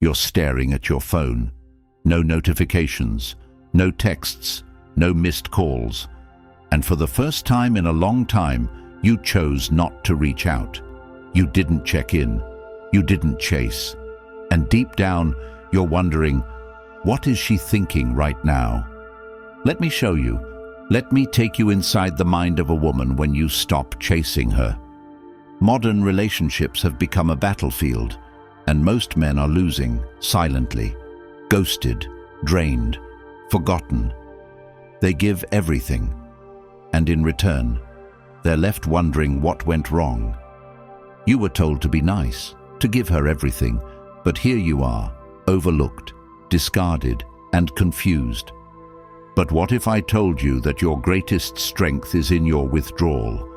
You're staring at your phone. No notifications, no texts, no missed calls. And for the first time in a long time, you chose not to reach out. You didn't check in. You didn't chase. And deep down, you're wondering, what is she thinking right now? Let me show you. Let me take you inside the mind of a woman when you stop chasing her. Modern relationships have become a battlefield, and most men are losing silently, ghosted, drained, forgotten. They give everything, and in return, they're left wondering what went wrong. You were told to be nice, to give her everything, but here you are, overlooked, discarded, and confused. But what if I told you that your greatest strength is in your withdrawal?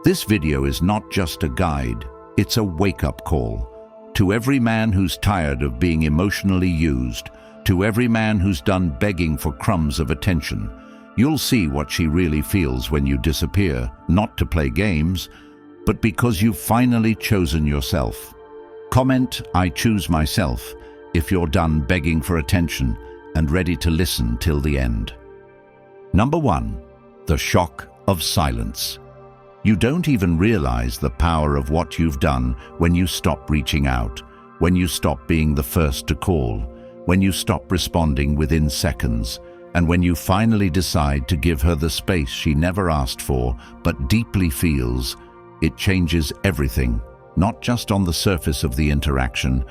This video is not just a guide, it's a wake-up call. To every man who's tired of being emotionally used, to every man who's done begging for crumbs of attention, you'll see what she really feels when you disappear, not to play games, but because you've finally chosen yourself. Comment, "I choose myself," if you're done begging for attention and ready to listen till the end. Number 1. The shock of silence. You don't even realize the power of what you've done when you stop reaching out, when you stop being the first to call, when you stop responding within seconds, and when you finally decide to give her the space she never asked for but deeply feels. It changes everything, not just on the surface of the interaction,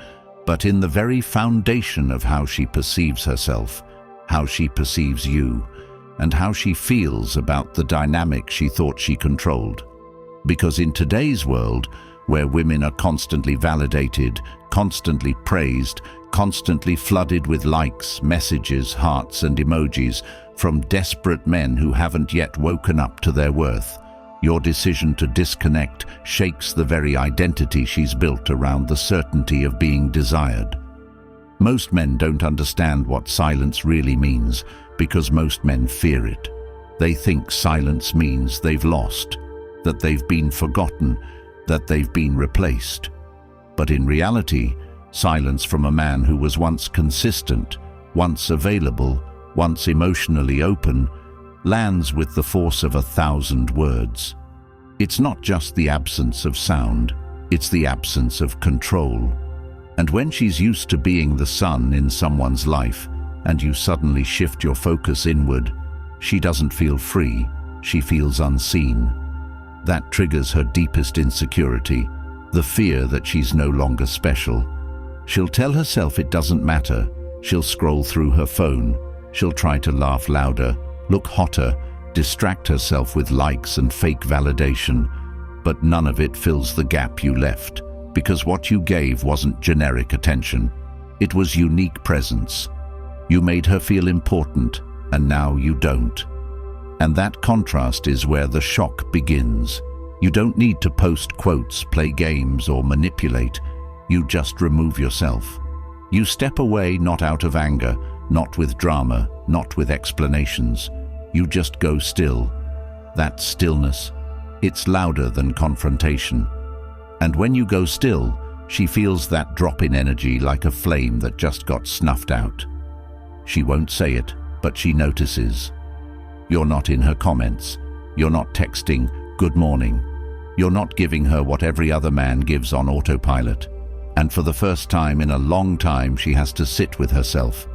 but in the very foundation of how she perceives herself, how she perceives you, and how she feels about the dynamic she thought she controlled. Because in today's world, where women are constantly validated, constantly praised, constantly flooded with likes, messages, hearts, and emojis from desperate men who haven't yet woken up to their worth, your decision to disconnect shakes the very identity she's built around the certainty of being desired. Most men don't understand what silence really means because most men fear it. They think silence means they've lost, that they've been forgotten, that they've been replaced. But in reality, silence from a man who was once consistent, once available, once emotionally open, lands with the force of 1,000 words. It's not just the absence of sound, it's the absence of control. And when she's used to being the sun in someone's life, and you suddenly shift your focus inward, she doesn't feel free, she feels unseen. That triggers her deepest insecurity, the fear that she's no longer special. She'll tell herself it doesn't matter, she'll scroll through her phone, she'll try to laugh louder, look hotter, distract herself with likes and fake validation, but none of it fills the gap you left, because what you gave wasn't generic attention, it was unique presence. You made her feel important, and now you don't. And that contrast is where the shock begins. You don't need to post quotes, play games, or manipulate. You just remove yourself. You step away not out of anger, not with drama, not with explanations. You just go still. That stillness, it's louder than confrontation. And when you go still, she feels that drop in energy like a flame that just got snuffed out. She won't say it, but she notices. You're not in her comments. You're not texting, "Good morning." You're not giving her what every other man gives on autopilot. And for the first time in a long time, she has to sit with herself.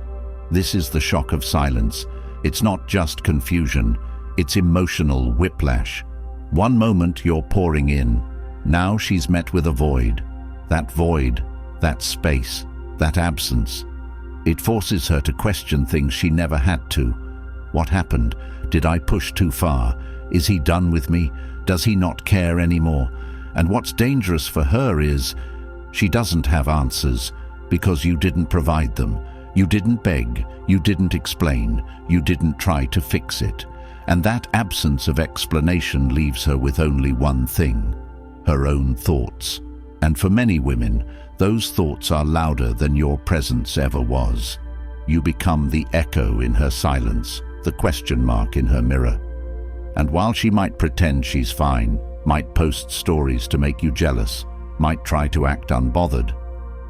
This is the shock of silence. It's not just confusion, it's emotional whiplash. One moment you're pouring in. Now she's met with a void. That void, that space, that absence. It forces her to question things she never had to. What happened? Did I push too far? Is he done with me? Does he not care anymore? And what's dangerous for her is, she doesn't have answers because you didn't provide them. You didn't beg, you didn't explain, you didn't try to fix it. And that absence of explanation leaves her with only one thing, her own thoughts. And for many women, those thoughts are louder than your presence ever was. You become the echo in her silence, the question mark in her mirror. And while she might pretend she's fine, might post stories to make you jealous, might try to act unbothered,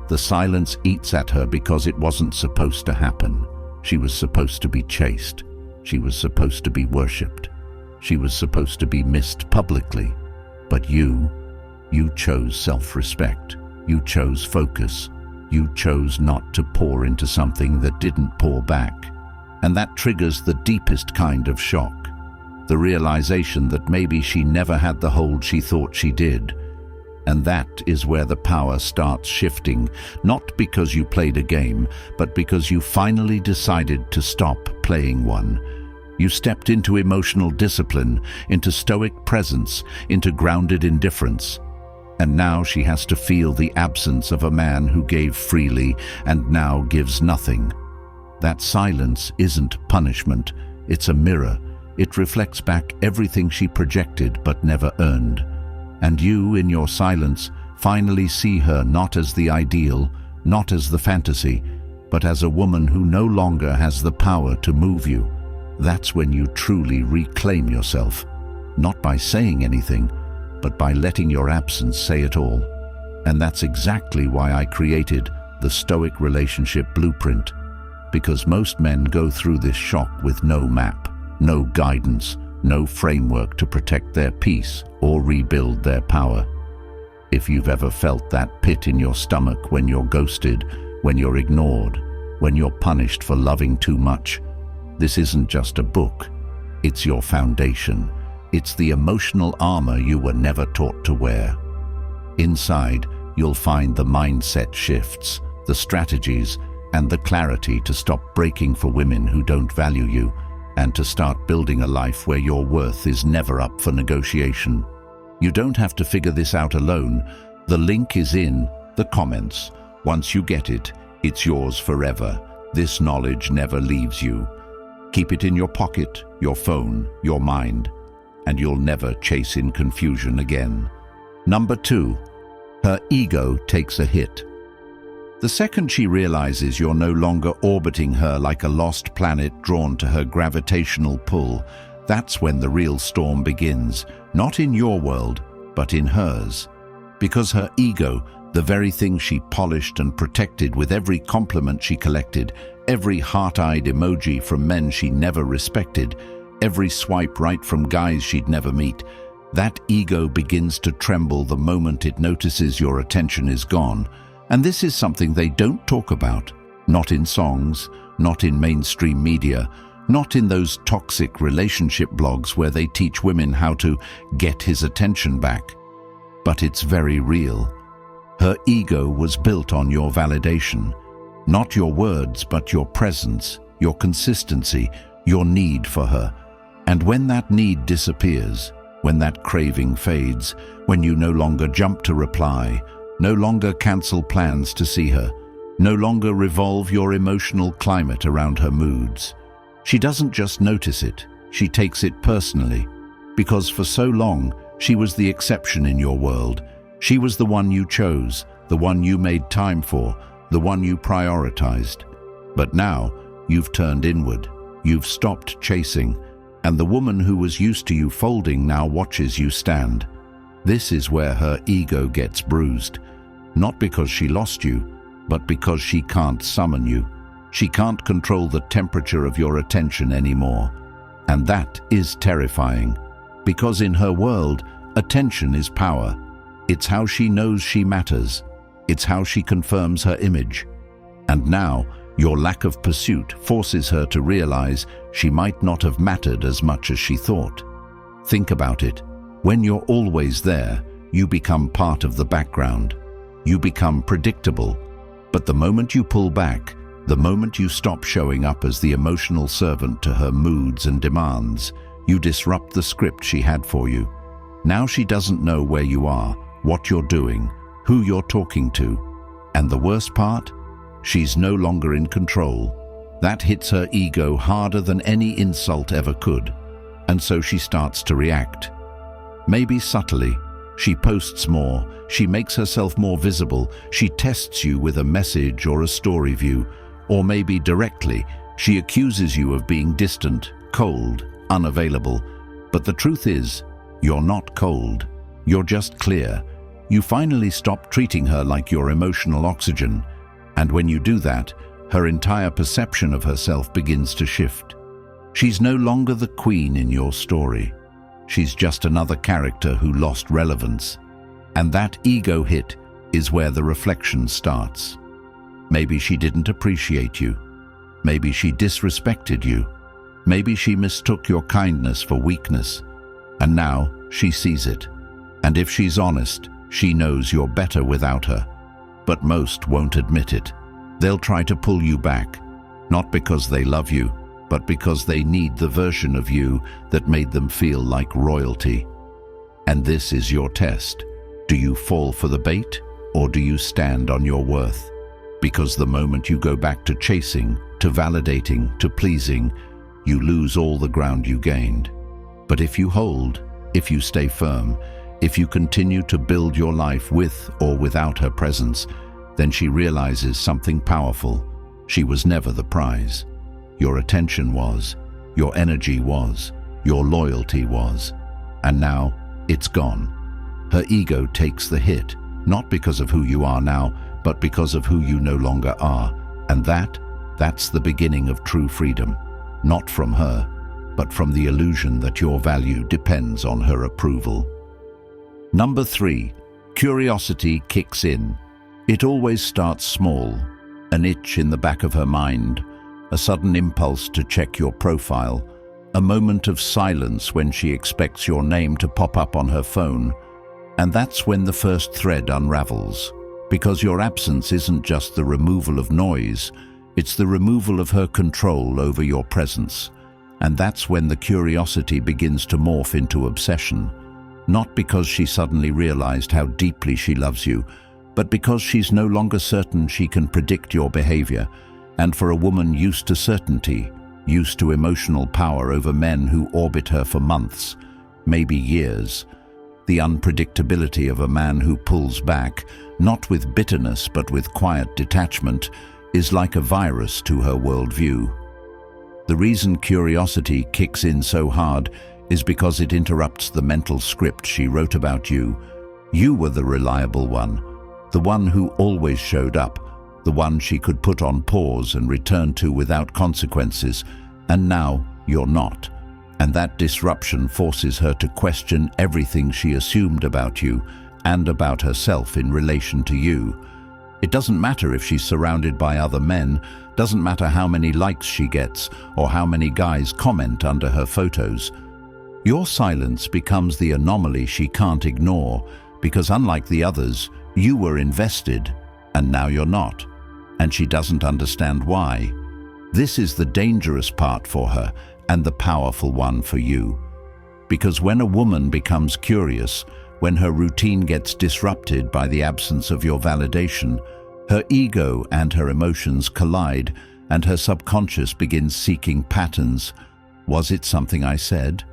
The silence eats at her because it wasn't supposed to happen. She was supposed to be chased. She was supposed to be worshipped. She was supposed to be missed publicly. But you chose self-respect. You chose focus. You chose not to pour into something that didn't pour back. And that triggers the deepest kind of shock. The realization that maybe she never had the hold she thought she did. And that is where the power starts shifting, not because you played a game, but because you finally decided to stop playing one. You stepped into emotional discipline, into stoic presence, into grounded indifference. And now she has to feel the absence of a man who gave freely and now gives nothing. That silence isn't punishment, it's a mirror. It reflects back everything she projected but never earned. And you, in your silence, finally see her not as the ideal, not as the fantasy, but as a woman who no longer has the power to move you. That's when you truly reclaim yourself, not by saying anything, but by letting your absence say it all. And that's exactly why I created the Stoic Relationship Blueprint, because most men go through this shock with no map, no guidance, no framework to protect their peace or rebuild their power. If you've ever felt that pit in your stomach when you're ghosted, when you're ignored, when you're punished for loving too much, this isn't just a book. It's your foundation. It's the emotional armor you were never taught to wear. Inside, you'll find the mindset shifts, the strategies, and the clarity to stop breaking for women who don't value you, and to start building a life where your worth is never up for negotiation. You don't have to figure this out alone. The link is in the comments. Once you get it, it's yours forever. This knowledge never leaves you. Keep it in your pocket, your phone, your mind, and you'll never chase in confusion again. Number 2, her ego takes a hit. The second she realizes you're no longer orbiting her like a lost planet drawn to her gravitational pull, that's when the real storm begins, not in your world, but in hers. Because her ego, the very thing she polished and protected with every compliment she collected, every heart-eyed emoji from men she never respected, every swipe right from guys she'd never meet, that ego begins to tremble the moment it notices your attention is gone. And this is something they don't talk about, not in songs, not in mainstream media, not in those toxic relationship blogs where they teach women how to get his attention back. But it's very real. Her ego was built on your validation, not your words, but your presence, your consistency, your need for her. And when that need disappears, when that craving fades, when you no longer jump to reply, no longer cancel plans to see her, no longer revolve your emotional climate around her moods, she doesn't just notice it, she takes it personally. Because for so long, she was the exception in your world. She was the one you chose, the one you made time for, the one you prioritized. But now, you've turned inward, you've stopped chasing, and the woman who was used to you folding now watches you stand. This is where her ego gets bruised. Not because she lost you, but because she can't summon you. She can't control the temperature of your attention anymore. And that is terrifying, because in her world, attention is power. It's how she knows she matters. It's how she confirms her image. And now, your lack of pursuit forces her to realize she might not have mattered as much as she thought. Think about it. When you're always there, you become part of the background. You become predictable. But the moment you pull back, the moment you stop showing up as the emotional servant to her moods and demands, you disrupt the script she had for you. Now she doesn't know where you are, what you're doing, who you're talking to. And the worst part? She's no longer in control. That hits her ego harder than any insult ever could. And so she starts to react. Maybe subtly. She posts more, she makes herself more visible, she tests you with a message or a story view, or maybe directly, she accuses you of being distant, cold, unavailable. But the truth is, you're not cold, you're just clear. You finally stop treating her like your emotional oxygen, and when you do that, her entire perception of herself begins to shift. She's no longer the queen in your story. She's just another character who lost relevance. And that ego hit is where the reflection starts. Maybe she didn't appreciate you. Maybe she disrespected you. Maybe she mistook your kindness for weakness. And now she sees it. And if she's honest, she knows you're better without her. But most won't admit it. They'll try to pull you back, not because they love you, but because they need the version of you that made them feel like royalty. And this is your test. Do you fall for the bait, or do you stand on your worth? Because the moment you go back to chasing, to validating, to pleasing, you lose all the ground you gained. But if you hold, if you stay firm, if you continue to build your life with or without her presence, then she realizes something powerful. She was never the prize. Your attention was, your energy was, your loyalty was. And now, it's gone. Her ego takes the hit, not because of who you are now, but because of who you no longer are. And that's the beginning of true freedom. Not from her, but from the illusion that your value depends on her approval. Number 3, curiosity kicks in. It always starts small, an itch in the back of her mind, a sudden impulse to check your profile, a moment of silence when she expects your name to pop up on her phone. And that's when the first thread unravels, because your absence isn't just the removal of noise, it's the removal of her control over your presence. And that's when the curiosity begins to morph into obsession. Not because she suddenly realized how deeply she loves you, but because she's no longer certain she can predict your behavior. And for a woman used to certainty, used to emotional power over men who orbit her for months, maybe years, the unpredictability of a man who pulls back, not with bitterness but with quiet detachment, is like a virus to her worldview. The reason curiosity kicks in so hard is because it interrupts the mental script she wrote about you. You were the reliable one, the one who always showed up, the one she could put on pause and return to without consequences, and now you're not. And that disruption forces her to question everything she assumed about you and about herself in relation to you. It doesn't matter if she's surrounded by other men, doesn't matter how many likes she gets or how many guys comment under her photos. Your silence becomes the anomaly she can't ignore, because unlike the others, you were invested, and now you're not. And she doesn't understand why. This is the dangerous part for her, and the powerful one for you. Because when a woman becomes curious, when her routine gets disrupted by the absence of your validation, her ego and her emotions collide, and her subconscious begins seeking patterns. Was it something I said?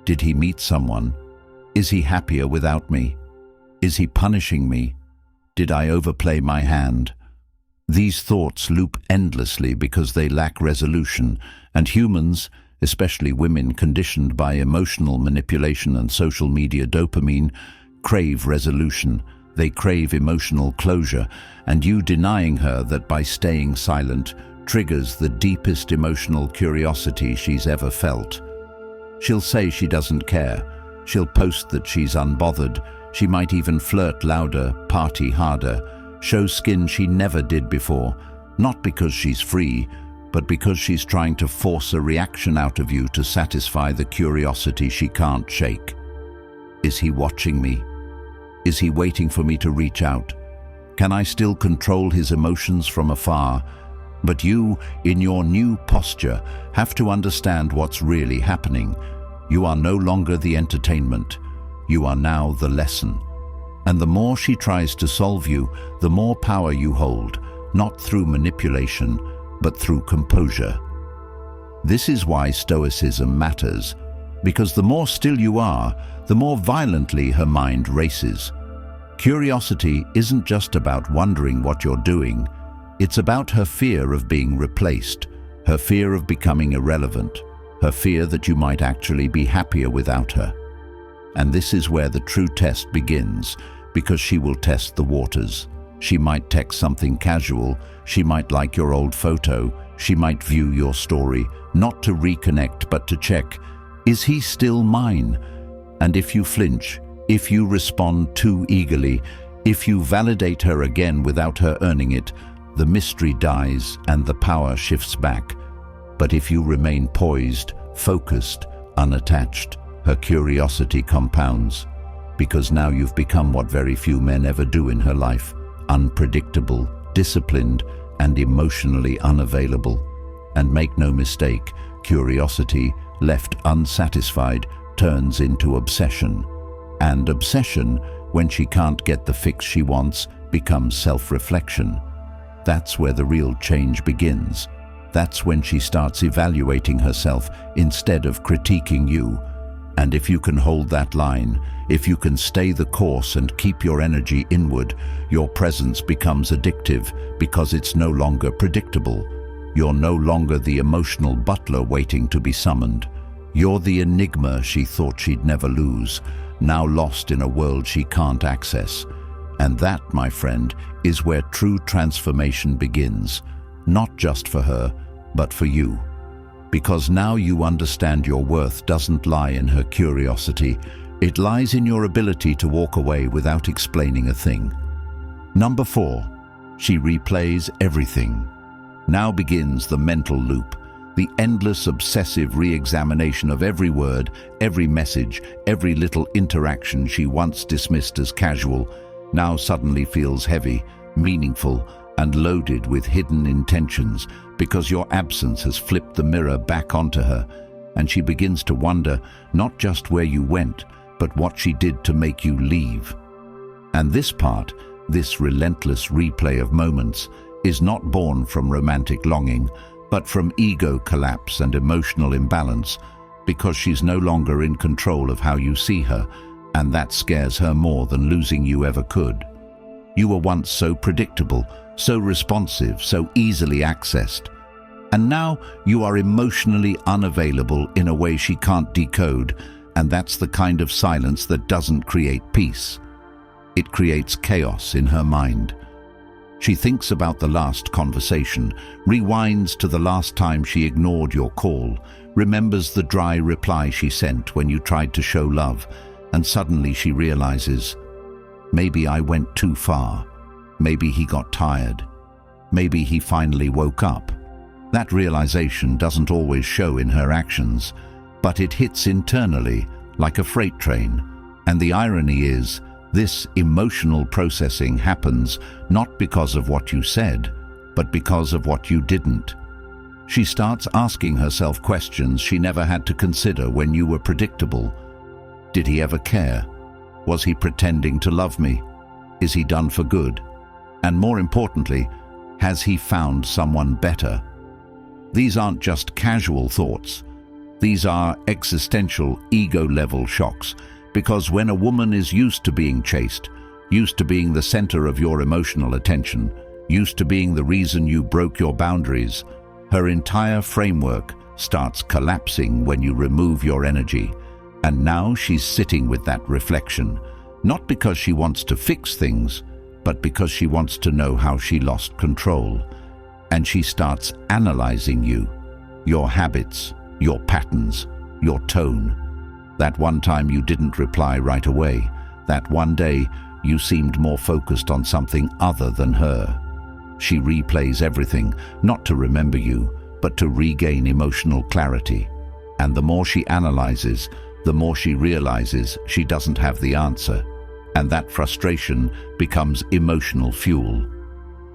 Did he meet someone? Is he happier without me? Is he punishing me? Did I overplay my hand? These thoughts loop endlessly because they lack resolution, and humans, especially women conditioned by emotional manipulation and social media dopamine, crave resolution. They crave emotional closure, and you denying her that by staying silent triggers the deepest emotional curiosity she's ever felt. She'll say she doesn't care. She'll post that she's unbothered. She might even flirt louder, party harder, show skin she never did before, not because she's free, but because she's trying to force a reaction out of you to satisfy the curiosity she can't shake. Is he watching me? Is he waiting for me to reach out? Can I still control his emotions from afar? But you, in your new posture, have to understand what's really happening. You are no longer the entertainment. You are now the lesson. And the more she tries to solve you, the more power you hold, not through manipulation, but through composure. This is why Stoicism matters, because the more still you are, the more violently her mind races. Curiosity isn't just about wondering what you're doing. It's about her fear of being replaced, her fear of becoming irrelevant, her fear that you might actually be happier without her. And this is where the true test begins, because she will test the waters. She might text something casual, she might like your old photo, she might view your story, not to reconnect but to check, is he still mine? And if you flinch, if you respond too eagerly, if you validate her again without her earning it, the mystery dies and the power shifts back. But if you remain poised, focused, unattached, her curiosity compounds. Because now you've become what very few men ever do in her life: unpredictable, disciplined, and emotionally unavailable. And make no mistake, curiosity, left unsatisfied, turns into obsession. And obsession, when she can't get the fix she wants, becomes self-reflection. That's where the real change begins. That's when she starts evaluating herself instead of critiquing you. And if you can hold that line, if you can stay the course and keep your energy inward, your presence becomes addictive because it's no longer predictable. You're no longer the emotional butler waiting to be summoned. You're the enigma she thought she'd never lose, now lost in a world she can't access. And that, my friend, is where true transformation begins, not just for her, but for you. Because now you understand your worth doesn't lie in her curiosity, it lies in your ability to walk away without explaining a thing. Number 4, she replays everything. Now begins the mental loop, the endless obsessive re-examination of every word, every message, every little interaction she once dismissed as casual, now suddenly feels heavy, meaningful, and loaded with hidden intentions, because your absence has flipped the mirror back onto her, and she begins to wonder not just where you went, but what she did to make you leave. And this part, this relentless replay of moments, is not born from romantic longing, but from ego collapse and emotional imbalance, because she's no longer in control of how you see her, and that scares her more than losing you ever could. You were once so predictable, so responsive, so easily accessed. And now you are emotionally unavailable in a way she can't decode, and that's the kind of silence that doesn't create peace. It creates chaos in her mind. She thinks about the last conversation, rewinds to the last time she ignored your call, remembers the dry reply she sent when you tried to show love, and suddenly she realizes, maybe I went too far. Maybe he got tired. Maybe he finally woke up. That realization doesn't always show in her actions, but it hits internally like a freight train. And the irony is, this emotional processing happens not because of what you said, but because of what you didn't. She starts asking herself questions she never had to consider when you were predictable. Did he ever care? Was he pretending to love me? Is he done for good? And more importantly, has he found someone better? These aren't just casual thoughts. These are existential, ego-level shocks, because when a woman is used to being chased, used to being the center of your emotional attention, used to being the reason you broke your boundaries, her entire framework starts collapsing when you remove your energy. And now she's sitting with that reflection, not because she wants to fix things, but because she wants to know how she lost control. And she starts analyzing you, your habits, your patterns, your tone. That one time you didn't reply right away, that one day you seemed more focused on something other than her. She replays everything, not to remember you, but to regain emotional clarity. And the more she analyzes, the more she realizes she doesn't have the answer. And that frustration becomes emotional fuel.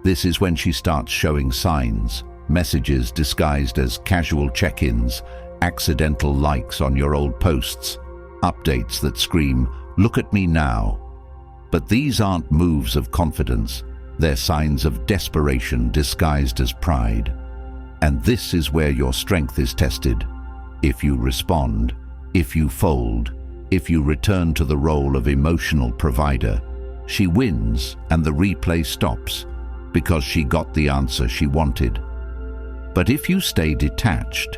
This is when she starts showing signs, messages disguised as casual check-ins, accidental likes on your old posts, updates that scream, "Look at me now." But these aren't moves of confidence. They're signs of desperation disguised as pride. And this is where your strength is tested. If you respond, if you fold, if you return to the role of emotional provider, she wins and the replay stops, because she got the answer she wanted. But if you stay detached,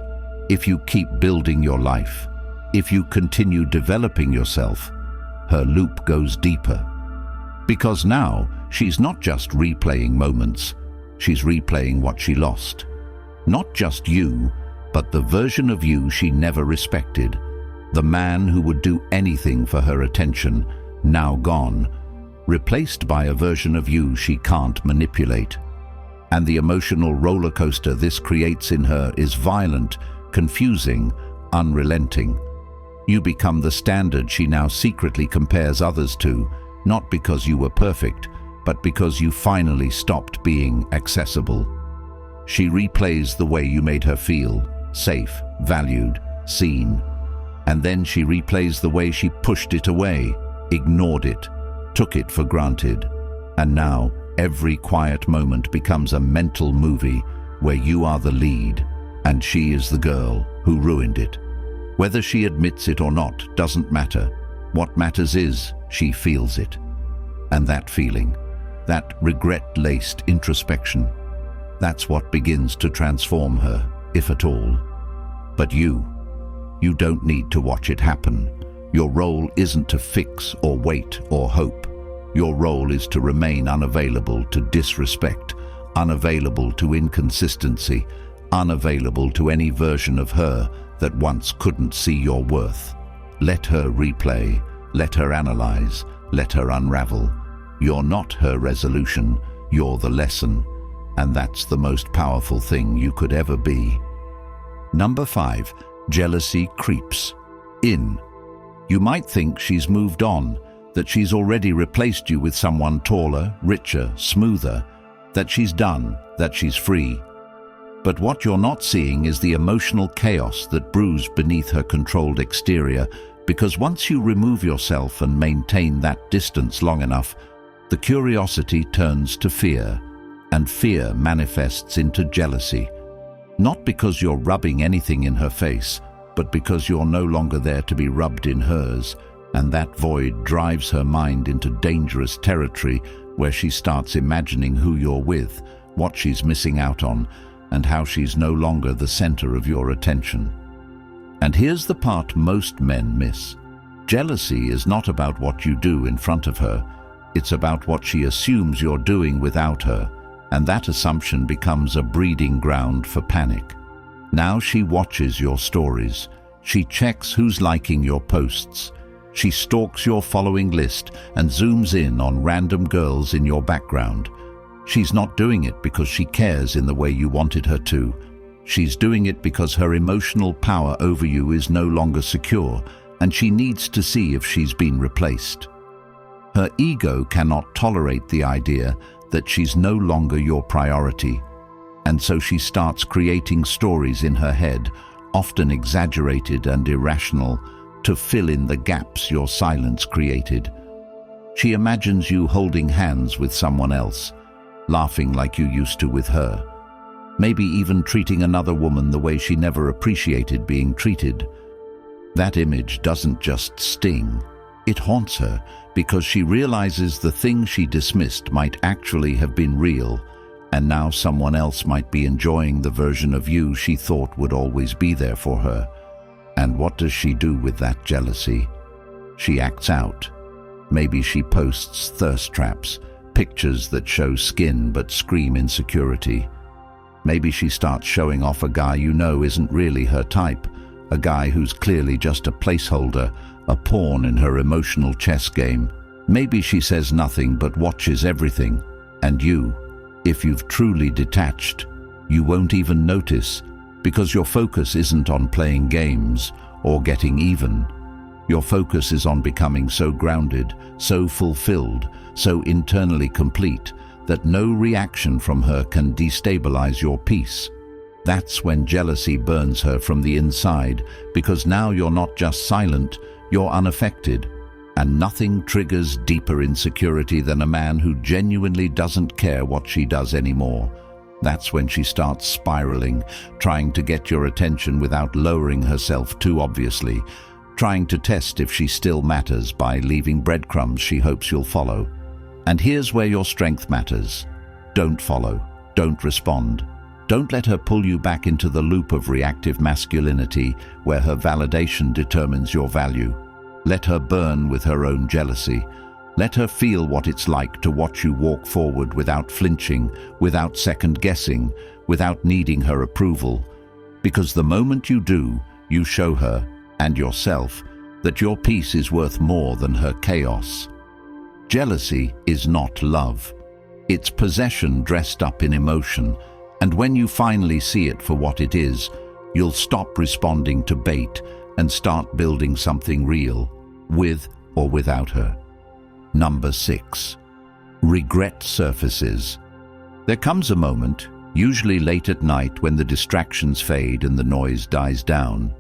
if you keep building your life, if you continue developing yourself, her loop goes deeper. Because now she's not just replaying moments, she's replaying what she lost. Not just you, but the version of you she never respected. The man who would do anything for her attention, now gone, replaced by a version of you she can't manipulate. And the emotional roller coaster this creates in her is violent, confusing, unrelenting. You become the standard she now secretly compares others to, not because you were perfect, but because you finally stopped being accessible. She replays the way you made her feel, safe, valued, seen. And then she replays the way she pushed it away, ignored it, took it for granted. And now every quiet moment becomes a mental movie where you are the lead and she is the girl who ruined it. Whether she admits it or not doesn't matter. What matters is she feels it. And that feeling, that regret-laced introspection, that's what begins to transform her, if at all. But you don't need to watch it happen. Your role isn't to fix or wait or hope. Your role is to remain unavailable to disrespect, unavailable to inconsistency, unavailable to any version of her that once couldn't see your worth. Let her replay, let her analyze, let her unravel. You're not her resolution, you're the lesson, and that's the most powerful thing you could ever be. Number 5, jealousy creeps in. You might think she's moved on, that she's already replaced you with someone taller, richer, smoother, that she's done, that she's free. But what you're not seeing is the emotional chaos that brews beneath her controlled exterior, because once you remove yourself and maintain that distance long enough, the curiosity turns to fear, and fear manifests into jealousy. Not because you're rubbing anything in her face, but because you're no longer there to be rubbed in hers, and that void drives her mind into dangerous territory where she starts imagining who you're with, what she's missing out on, and how she's no longer the center of your attention. And here's the part most men miss. Jealousy is not about what you do in front of her. It's about what she assumes you're doing without her, and that assumption becomes a breeding ground for panic. Now she watches your stories. She checks who's liking your posts. She stalks your following list and zooms in on random girls in your background. She's not doing it because she cares in the way you wanted her to. She's doing it because her emotional power over you is no longer secure, and she needs to see if she's been replaced. Her ego cannot tolerate the idea that she's no longer your priority, and so she starts creating stories in her head, often exaggerated and irrational, to fill in the gaps your silence created. She imagines you holding hands with someone else, laughing like you used to with her, maybe even treating another woman the way she never appreciated being treated. That image doesn't just sting, it haunts her, because she realizes the thing she dismissed might actually have been real, and now someone else might be enjoying the version of you she thought would always be there for her. And what does she do with that jealousy? She acts out. Maybe she posts thirst traps, pictures that show skin but scream insecurity. Maybe she starts showing off a guy you know isn't really her type, a guy who's clearly just a placeholder, a pawn in her emotional chess game. Maybe she says nothing but watches everything, and you, if you've truly detached, you won't even notice, because your focus isn't on playing games or getting even. Your focus is on becoming so grounded, so fulfilled, so internally complete, that no reaction from her can destabilize your peace. That's when jealousy burns her from the inside, because now you're not just silent, you're unaffected. And nothing triggers deeper insecurity than a man who genuinely doesn't care what she does anymore. That's when she starts spiraling, trying to get your attention without lowering herself too obviously, trying to test if she still matters by leaving breadcrumbs she hopes you'll follow. And here's where your strength matters. Don't follow. Don't respond. Don't let her pull you back into the loop of reactive masculinity where her validation determines your value. Let her burn with her own jealousy. Let her feel what it's like to watch you walk forward without flinching, without second-guessing, without needing her approval. Because the moment you do, you show her, and yourself, that your peace is worth more than her chaos. Jealousy is not love. It's possession dressed up in emotion, and when you finally see it for what it is, you'll stop responding to bait and start building something real, with or without her. Number 6. Regret surfaces. There comes a moment, usually late at night when the distractions fade and the noise dies down,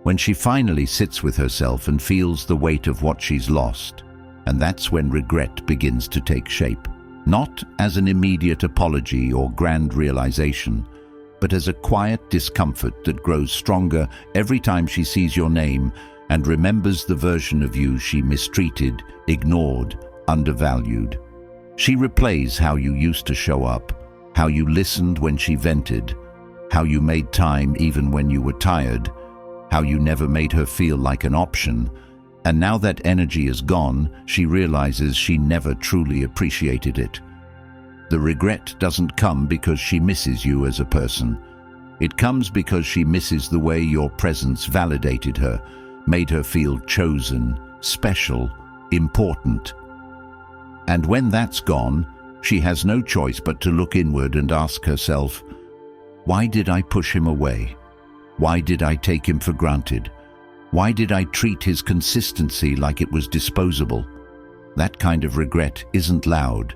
when she finally sits with herself and feels the weight of what she's lost, and that's when regret begins to take shape. Not as an immediate apology or grand realization, but as a quiet discomfort that grows stronger every time she sees your name and remembers the version of you she mistreated, ignored, undervalued. She replays how you used to show up, how you listened when she vented, how you made time even when you were tired, how you never made her feel like an option, and now that energy is gone, she realizes she never truly appreciated it. The regret doesn't come because she misses you as a person. It comes because she misses the way your presence validated her, made her feel chosen, special, important. And when that's gone, she has no choice but to look inward and ask herself, why did I push him away? Why did I take him for granted? Why did I treat his consistency like it was disposable? That kind of regret isn't loud.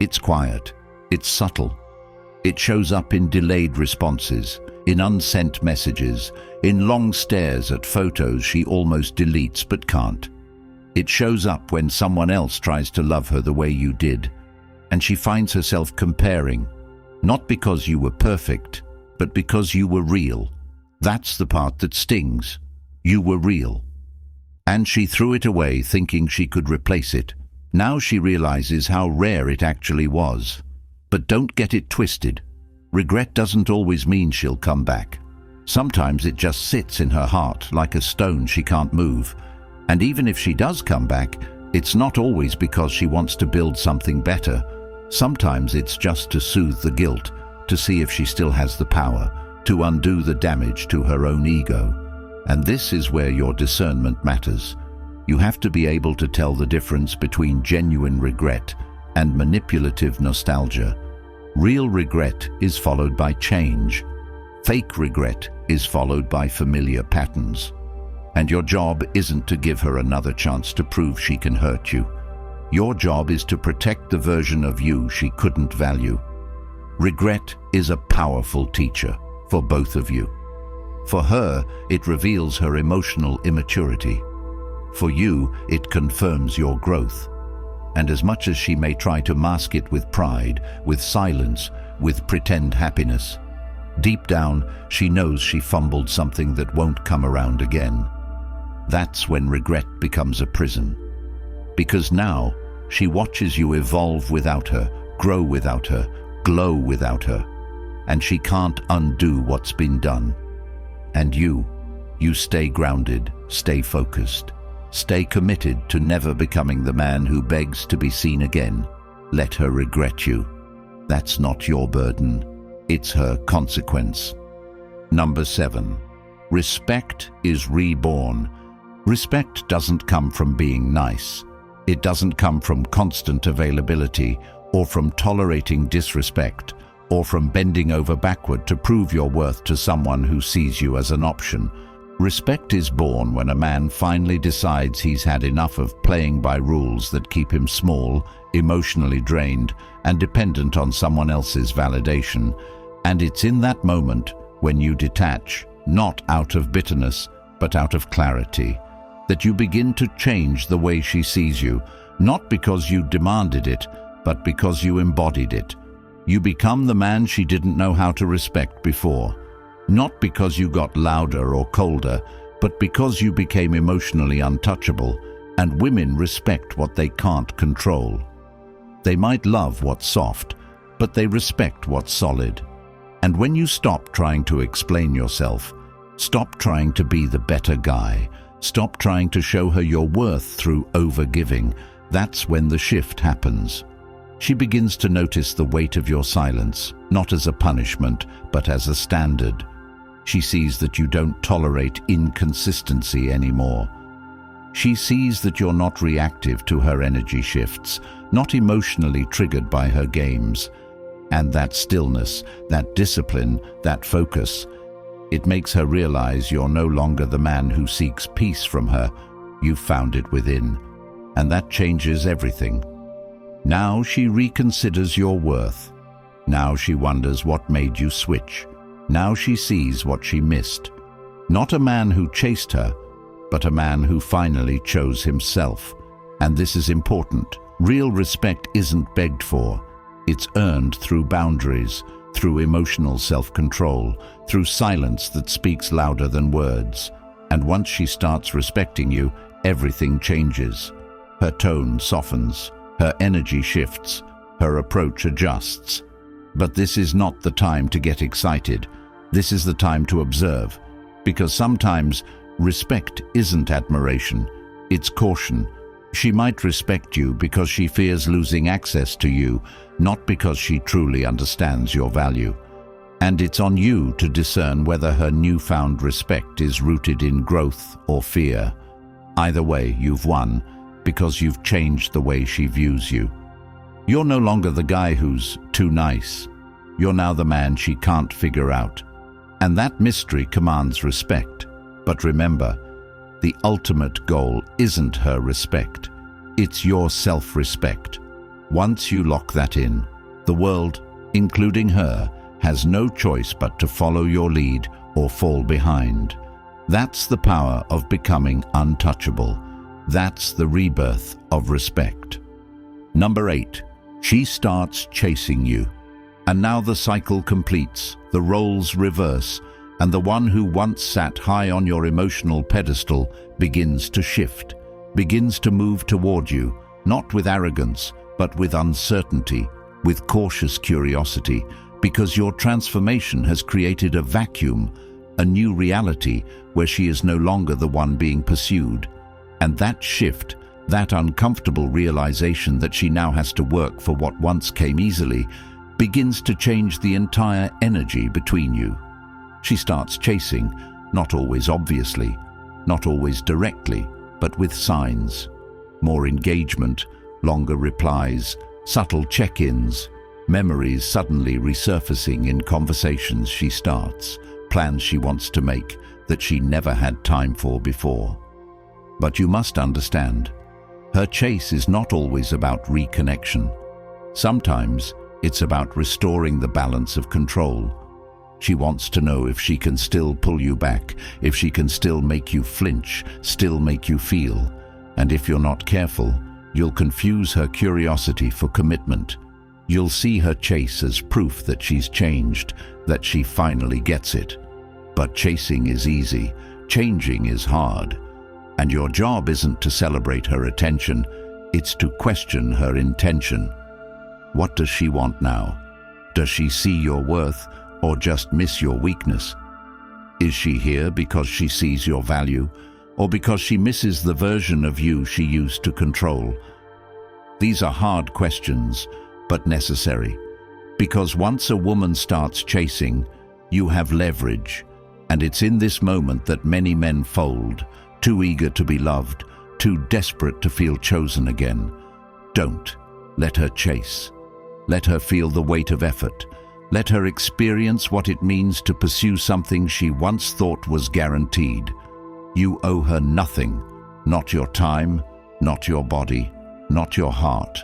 It's quiet. It's subtle. It shows up in delayed responses, in unsent messages, in long stares at photos she almost deletes but can't. It shows up when someone else tries to love her the way you did, and she finds herself comparing, not because you were perfect, but because you were real. That's the part that stings. You were real. And she threw it away thinking she could replace it. Now she realizes how rare it actually was. But don't get it twisted. Regret doesn't always mean she'll come back. Sometimes it just sits in her heart like a stone she can't move. And even if she does come back, it's not always because she wants to build something better. Sometimes it's just to soothe the guilt, to see if she still has the power, to undo the damage to her own ego. And this is where your discernment matters. You have to be able to tell the difference between genuine regret and manipulative nostalgia. Real regret is followed by change. Fake regret is followed by familiar patterns. And your job isn't to give her another chance to prove she can hurt you. Your job is to protect the version of you she couldn't value. Regret is a powerful teacher for both of you. For her, it reveals her emotional immaturity. For you, it confirms your growth. And as much as she may try to mask it with pride, with silence, with pretend happiness, deep down, she knows she fumbled something that won't come around again. That's when regret becomes a prison. Because now, she watches you evolve without her, grow without her, glow without her, and she can't undo what's been done. And you stay grounded, stay focused, stay committed to never becoming the man who begs to be seen again. Let her regret you. That's not your burden. It's her consequence. Number 7. Respect is reborn. Respect doesn't come from being nice. It doesn't come from constant availability or from tolerating disrespect or from bending over backward to prove your worth to someone who sees you as an option. Respect is born when a man finally decides he's had enough of playing by rules that keep him small, emotionally drained, and dependent on someone else's validation. And it's in that moment when you detach, not out of bitterness, but out of clarity, that you begin to change the way she sees you, not because you demanded it, but because you embodied it. You become the man she didn't know how to respect before. Not because you got louder or colder, but because you became emotionally untouchable, and women respect what they can't control. They might love what's soft, but they respect what's solid. And when you stop trying to explain yourself, stop trying to be the better guy, stop trying to show her your worth through overgiving, That's when the shift happens. She begins to notice the weight of your silence, not as a punishment, but as a standard. She sees that you don't tolerate inconsistency anymore. She sees that you're not reactive to her energy shifts, not emotionally triggered by her games. And that stillness, that discipline, that focus, it makes her realize you're no longer the man who seeks peace from her. You've found it within. And that changes everything. Now she reconsiders your worth. Now she wonders what made you switch. Now she sees what she missed. Not a man who chased her, but a man who finally chose himself. And this is important. Real respect isn't begged for. It's earned through boundaries, through emotional self-control, through silence that speaks louder than words. And once she starts respecting you, everything changes. Her tone softens. Her energy shifts, her approach adjusts. But this is not the time to get excited. This is the time to observe. Because sometimes respect isn't admiration, it's caution. She might respect you because she fears losing access to you, not because she truly understands your value. And it's on you to discern whether her newfound respect is rooted in growth or fear. Either way, you've won, because you've changed the way she views you. You're no longer the guy who's too nice. You're now the man she can't figure out. And that mystery commands respect. But remember, the ultimate goal isn't her respect. It's your self-respect. Once you lock that in, the world, including her, has no choice but to follow your lead or fall behind. That's the power of becoming untouchable. That's the rebirth of respect. Number 8, she starts chasing you. And now the cycle completes, the roles reverse, and the one who once sat high on your emotional pedestal begins to shift, begins to move toward you, not with arrogance, but with uncertainty, with cautious curiosity, because your transformation has created a vacuum, a new reality where she is no longer the one being pursued. And that shift, that uncomfortable realization that she now has to work for what once came easily, begins to change the entire energy between you. She starts chasing, not always obviously, not always directly, but with signs. More engagement, longer replies, subtle check-ins, memories suddenly resurfacing in conversations she starts, plans she wants to make that she never had time for before. But you must understand, her chase is not always about reconnection. Sometimes it's about restoring the balance of control. She wants to know if she can still pull you back, if she can still make you flinch, still make you feel. And if you're not careful, you'll confuse her curiosity for commitment. You'll see her chase as proof that she's changed, that she finally gets it. But chasing is easy, changing is hard. And your job isn't to celebrate her attention, it's to question her intention. What does she want now? Does she see your worth or just miss your weakness? Is she here because she sees your value or because she misses the version of you she used to control? These are hard questions, but necessary. Because once a woman starts chasing, you have leverage. And it's in this moment that many men fold, too eager to be loved, too desperate to feel chosen again. Don't let her chase. Let her feel the weight of effort. Let her experience what it means to pursue something she once thought was guaranteed. You owe her nothing, not your time, not your body, not your heart,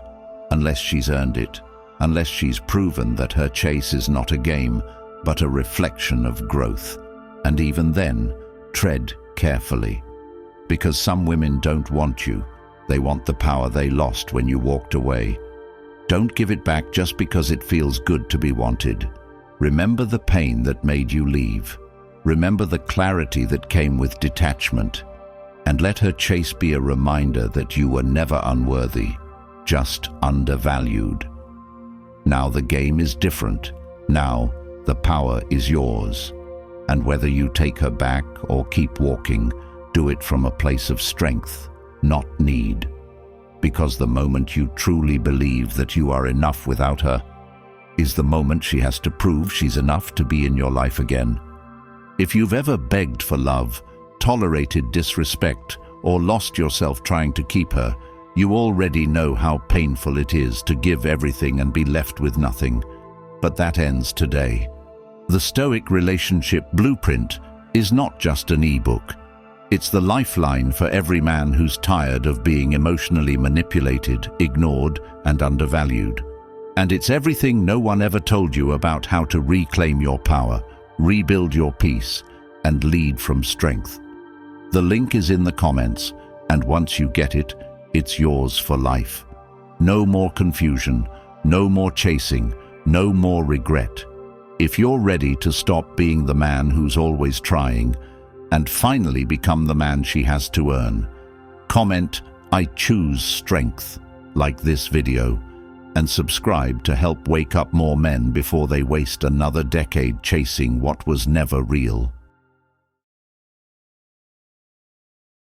unless she's earned it, unless she's proven that her chase is not a game, but a reflection of growth. And even then, tread carefully. Because some women don't want you. They want the power they lost when you walked away. Don't give it back just because it feels good to be wanted. Remember the pain that made you leave. Remember the clarity that came with detachment. And let her chase be a reminder that you were never unworthy, just undervalued. Now the game is different. Now the power is yours. And whether you take her back or keep walking, do it from a place of strength, not need. because the moment you truly believe that you are enough without her is the moment she has to prove she's enough to be in your life again. If you've ever begged for love, tolerated disrespect, or lost yourself trying to keep her, you already know how painful it is to give everything and be left with nothing. But that ends today. The Stoic Relationship Blueprint is not just an e-book. It's the lifeline for every man who's tired of being emotionally manipulated, ignored, and undervalued. And it's everything no one ever told you about how to reclaim your power, rebuild your peace, and lead from strength. The link is in the comments, and once you get it, it's yours for life. No more confusion, no more chasing, no more regret. If you're ready to stop being the man who's always trying and finally become the man she has to earn, comment "I choose strength" like this video, and subscribe to help wake up more men before they waste another decade chasing what was never real.